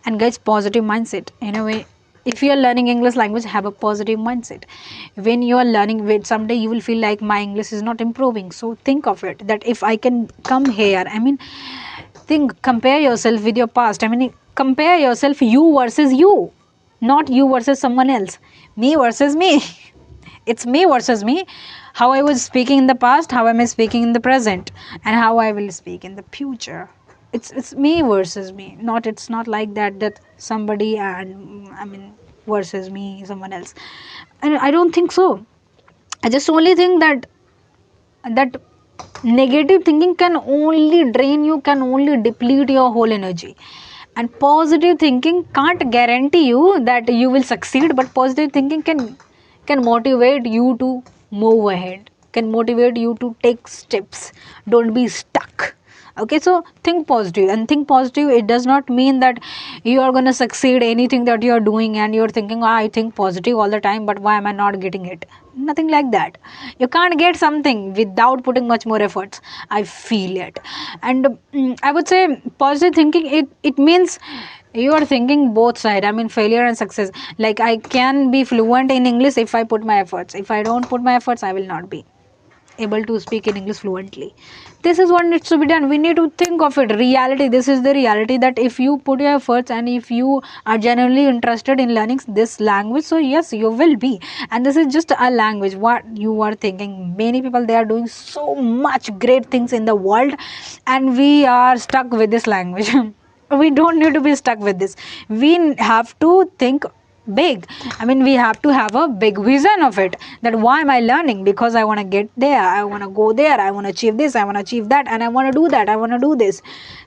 And guys, positive mindset, if you are learning English language, have a positive mindset. When you are learning with, someday you will feel like my English is not improving, so think of it that if I can come here, think, compare yourself with your past. Compare yourself, you versus you, not you versus someone else. Me versus me. It's me versus me. How I was speaking in the past, how am I speaking in the present, and how I will speak in the future. It's me versus me. Not, it's not like that somebody and versus me, someone else. And I don't think so. I just only think that negative thinking can only drain you, can only deplete your whole energy. And positive thinking can't guarantee you that you will succeed, but positive thinking can motivate you to move ahead, can motivate you to take steps. Don't be stuck. Okay, so think positive. And think positive, it does not mean that you are going to succeed anything that you are doing and you're thinking, I think positive all the time, but why am I not getting it? Nothing like that. You can't get something without putting much more efforts. I feel it. And I would say positive thinking, it means you are thinking both sides. Failure and success. Like, I can be fluent in English if I put my efforts. If I don't put my efforts, I will not be able to speak in English fluently. This is what needs to be done. We need to think of it reality. This is the reality, that if you put your efforts and if you are genuinely interested in learning this language, so yes, you will be. And this is just a language. What you are thinking, many people, they are doing so much great things in the world, and we are stuck with this language. We don't need to be stuck with this. We have to think big. We have to have a big vision of it, that why am I learning? Because I want to get there, I want to go there, I want to achieve this, I want to achieve that, and I want to do that, I want to do this.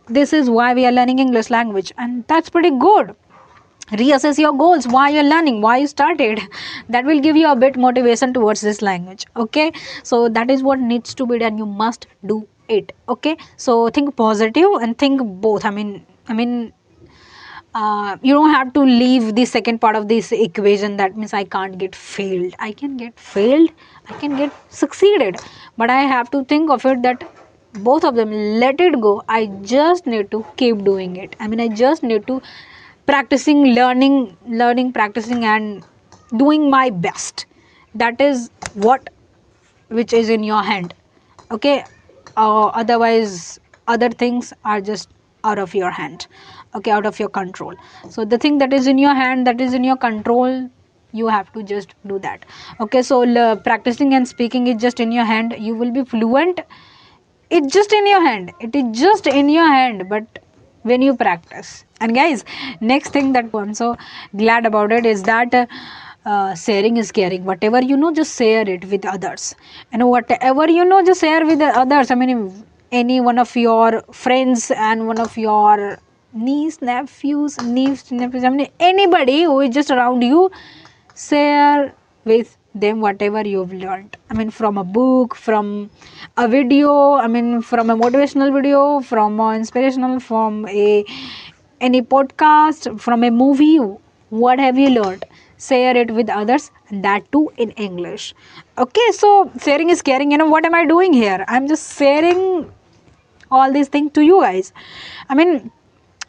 This is why we are learning English language, and that's pretty good. Reassess your goals, why you're learning, why you started. That will give you a bit motivation towards this language. Okay, so that is what needs to be done. You must do it. Okay, so think positive and think both. You don't have to leave the second part of this equation. That means I can't get failed. I can get failed, I can get succeeded, but I have to think of it that both of them, let it go. I just need to keep doing it. I just need to practicing, learning, practicing, and doing my best. That is what, which is in your hand. Okay, otherwise other things are just out of your hand. Okay, out of your control. So the thing that is in your hand, that is in your control, you have to just do that. Okay, so practicing and speaking is just in your hand. You will be fluent. It's just in your hand. It is just in your hand. But when you practice, and guys, next thing that I'm so glad about it is that sharing is caring. Whatever you know, just share it with others. And whatever you know, just share with the others. If any one of your friends and one of your nephews, anybody who is just around you, share with them whatever you've learned. From a book, from a video, from a motivational video, from a inspirational, from any podcast, from a movie. What have you learned? Share it with others, and that too in English. Okay, so sharing is caring. What am I doing here? I'm just sharing all these things to you guys.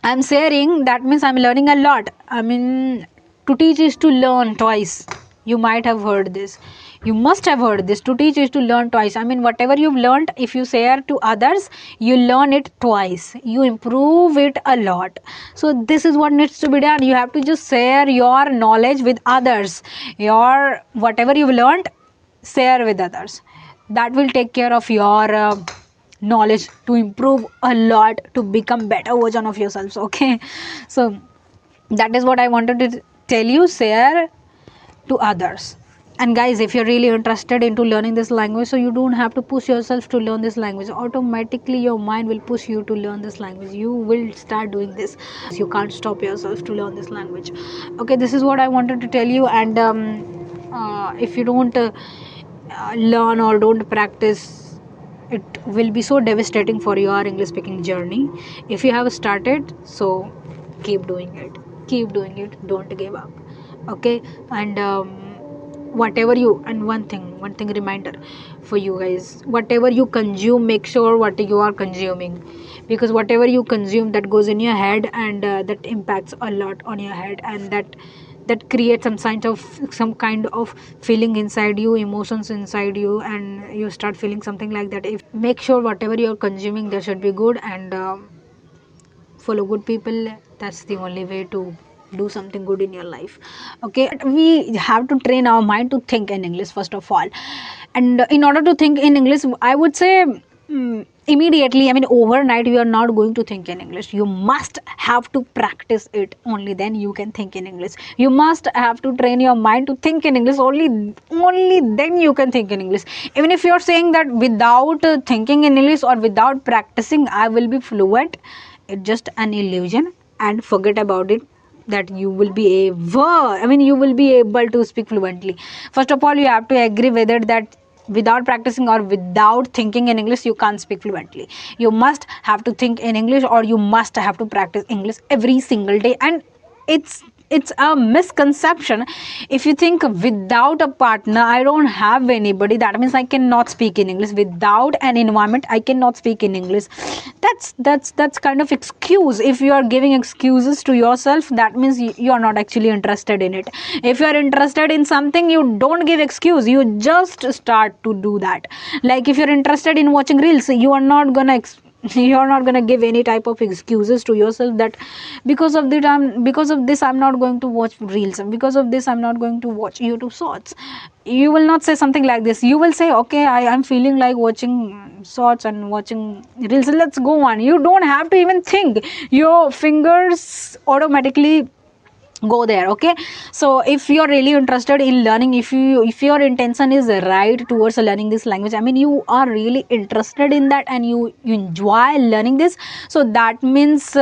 I'm sharing, that means I'm learning a lot. To teach is to learn twice. You might have heard this. You must have heard this. To teach is to learn twice. Whatever you've learned, if you share to others, you learn it twice. You improve it a lot. So this is what needs to be done. You have to just share your knowledge with others. Your whatever you've learned, share with others. That will take care of your knowledge to improve a lot, to become better version of yourselves. Okay, so that is what I wanted to tell you. Share to others. And guys, if you're really interested into learning this language, so you don't have to push yourself to learn this language. Automatically your mind will push you to learn this language. You will start doing this. You can't stop yourself to learn this language. Okay, this is what I wanted to tell you. And if you don't learn or don't practice, it will be so devastating for your English speaking journey. If you have started, so keep doing it, don't give up. Okay, and whatever you, and one thing reminder for you guys, whatever you consume, make sure what you are consuming, because whatever you consume, that goes in your head, and that impacts a lot on your head, and that creates some kind of feeling inside you, emotions inside you, and you start feeling something like that. If make sure whatever you're consuming, there should be good, and follow good people. That's the only way to do something good in your life. Okay, we have to train our mind to think in English first of all. And in order to think in English, I would say, immediately, I mean overnight, you are not going to think in English. You must have to practice it, only then you can think in English. You must have to train your mind to think in English, only then you can think in English. Even if you're saying that without thinking in English or without practicing I will be fluent, it's just an illusion, and forget about it, that you will be you will be able to speak fluently. First of all, you have to agree whether that without practicing or without thinking in English you can't speak fluently. You must have to think in English, or you must have to practice English every single day. And it's a misconception if you think without a partner I don't have anybody, that means I cannot speak in English. Without an environment I cannot speak in English. That's kind of excuse. If you are giving excuses to yourself, that means you are not actually interested in it. If you are interested in something, you don't give excuse, you just start to do that. Like if you're interested in watching reels, you are not gonna you're not going to give any type of excuses to yourself that because of this I'm not going to watch reels, and because of this I'm not going to watch YouTube shorts. You will not say something like this. You will say, okay, I am feeling like watching shorts and watching reels, let's go on. You don't have to even think, your fingers automatically go there. Okay, so if you're really interested in learning, if your intention is right towards learning this language, I mean you are really interested in that, and you enjoy learning this, so that means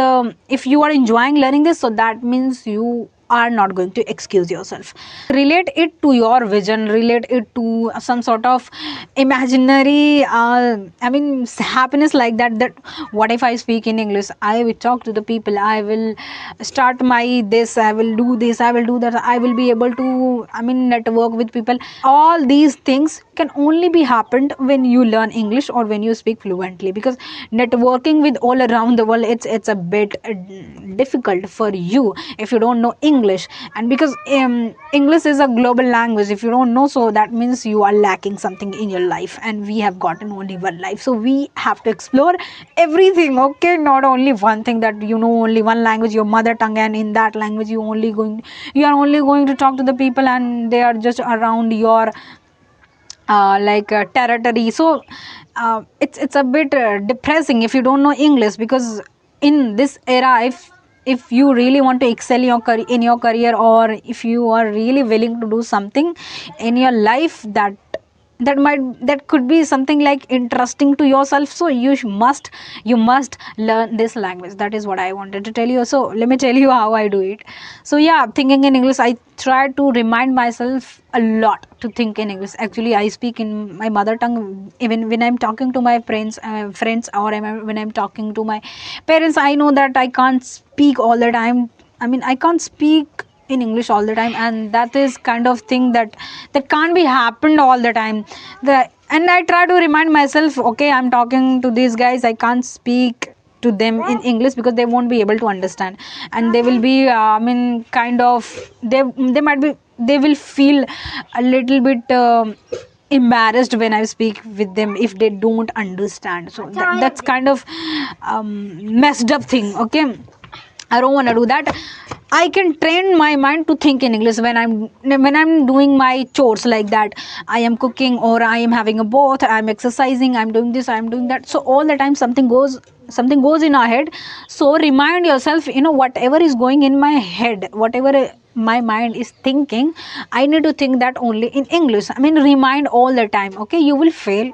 if you are enjoying learning this, so that means you are not going to excuse yourself. Relate it to your vision, relate it to some sort of imaginary happiness, like that what if I speak in English, I will talk to the people, I will start my this, I will do this, I will do that, I will be able to network with people. All these things can only be happened when you learn English or when you speak fluently, because networking with all around the world, it's a bit difficult for you if you don't know English. And because English is a global language, if you don't know, so that means you are lacking something in your life, and we have gotten only one life, so we have to explore everything. Okay, not only one thing, that you know only one language, your mother tongue, and in that language you are only going to talk to the people, and they are just around your territory. So it's a bit depressing if you don't know English, because in this era, if you really want to excel in your career, or if you are really willing to do something in your life, that could be something like interesting to yourself, so you must learn this language. That is what I wanted to tell you. So let me tell you how I do it. So yeah, thinking in English, I try to remind myself a lot to think in English. Actually, I speak in my mother tongue even when I'm talking to my friends, or when I'm talking to my parents. I know that I can't speak all the time. I can't speak in English all the time, and that is kind of thing that can't be happened all the time. And I try to remind myself, okay, I'm talking to these guys, I can't speak to them in English because they won't be able to understand, and they will be kind of, they will feel a little bit embarrassed when I speak with them if they don't understand. So that's kind of messed up thing. Okay, I don't want to do that. I can train my mind to think in English when I'm doing my chores, like that. I am cooking, or I am having a bath, I'm exercising, I'm doing this, I'm doing that. So all the time something goes in our head. So remind yourself, whatever is going in my head, whatever my mind is thinking, I need to think that only in English. Remind all the time. Okay, you will fail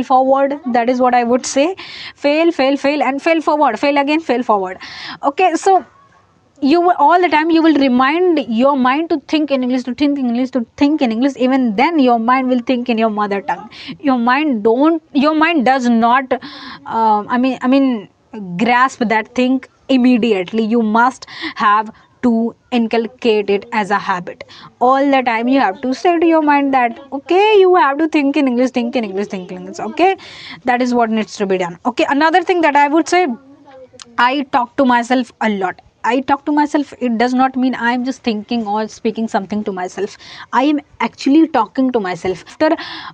forward. That is what I would say. Fail and fail forward, fail again, fail forward. Okay, so all the time you will remind your mind to think in English, to think in English, to think in English. Even then your mind will think in your mother tongue. Your mind does not grasp that thing immediately. You must have to inculcate it as a habit. All the time you have to say to your mind that okay, you have to think in English, think in English, think in English. Okay, that is what needs to be done. Okay, another thing that I would say, I talk to myself a lot. I talk to myself. It does not mean I'm just thinking or speaking something to myself. I am actually talking to myself.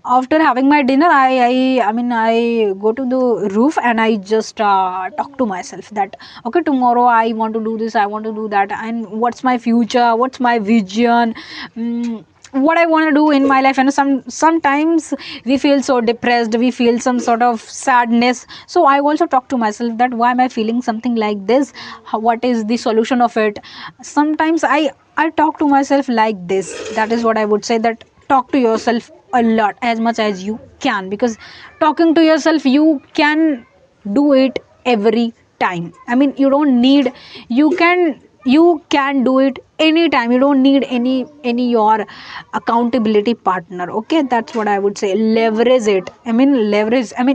After having my dinner, I go to the roof and I just talk to myself that okay, tomorrow I want to do this, I want to do that, and what's my future, what's my vision. What I want to do in my life. And sometimes we feel so depressed, we feel some sort of sadness, so I also talk to myself that why am I feeling something like this, what is the solution of it. Sometimes I talk to myself like this. That is what I would say, that talk to yourself a lot, as much as you can, because talking to yourself, you can do it every time. I mean, you don't need, you can do it anytime. You don't need any your accountability partner. Okay, that's what I would say. Leverage it. I mean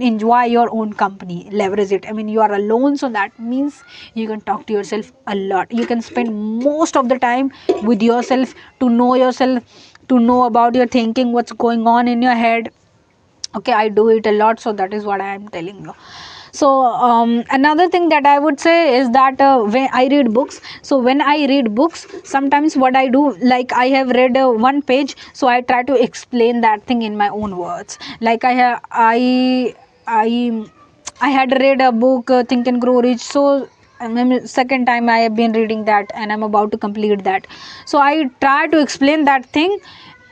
enjoy your own company, leverage it. I mean, you are alone, so that means you can talk to yourself a lot. You can spend most of the time with yourself, to know yourself, to know about your thinking, what's going on in your head. Okay, I do it a lot, so that is what I am telling you. So another thing that I would say is that when I read books, so when I read books, sometimes what I do, like I have read one page, so I try to explain that thing in my own words. Like I had read a book, Think and Grow Rich. So second time I have been reading that, and I'm about to complete that. So I try to explain that thing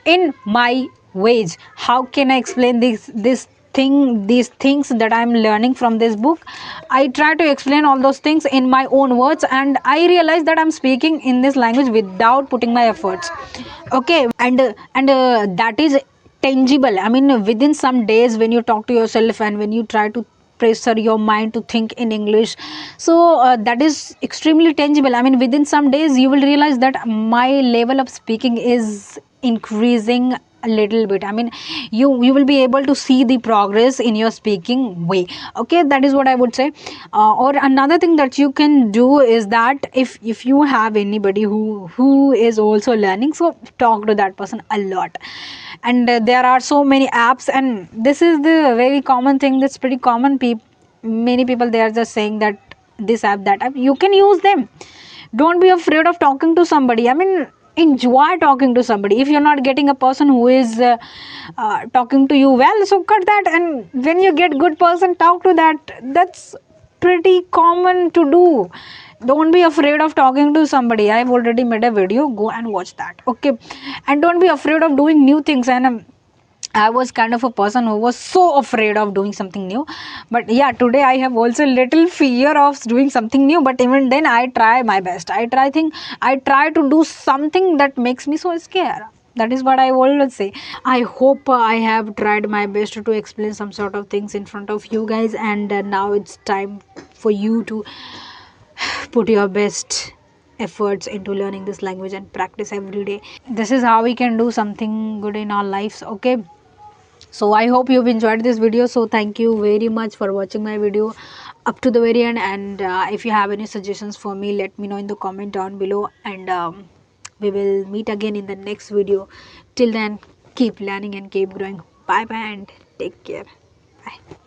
in my ways. How can I explain these things that I'm learning from this book? I try to explain all those things in my own words, and I realize that I'm speaking in this language without putting my efforts. Okay, and that is tangible. I mean, within some days, when you talk to yourself and when you try to pressure your mind to think in English, so that is extremely tangible. I mean, within some days you will realize that my level of speaking is increasing a little bit. I mean, you will be able to see the progress in your speaking way. Okay, that is what I would say. Or another thing that you can do is that if you have anybody who is also learning, so talk to that person a lot. And there are so many apps, and this is the very common thing that's pretty common. Many people, they are just saying that this app, that app, you can use them. Don't be afraid of talking to somebody. I mean, enjoy talking to somebody. If you're not getting a person who is talking to you well, so cut that, and when you get good person, talk to that. That's pretty common to do. Don't be afraid of talking to somebody. I've already made a video, go and watch that. Okay, and don't be afraid of doing new things. And I was kind of a person who was so afraid of doing something new. But yeah, today I have also little fear of doing something new. But even then, I try my best. I try to do something that makes me so scared. That is what I always say. I hope I have tried my best to explain some sort of things in front of you guys. And now it's time for you to put your best efforts into learning this language and practice every day. This is how we can do something good in our lives. Okay, so I hope you've enjoyed this video. So thank you very much for watching my video up to the very end. And if you have any suggestions for me, let me know in the comment down below. And we will meet again in the next video. Till then, keep learning and keep growing. Bye bye and take care. Bye.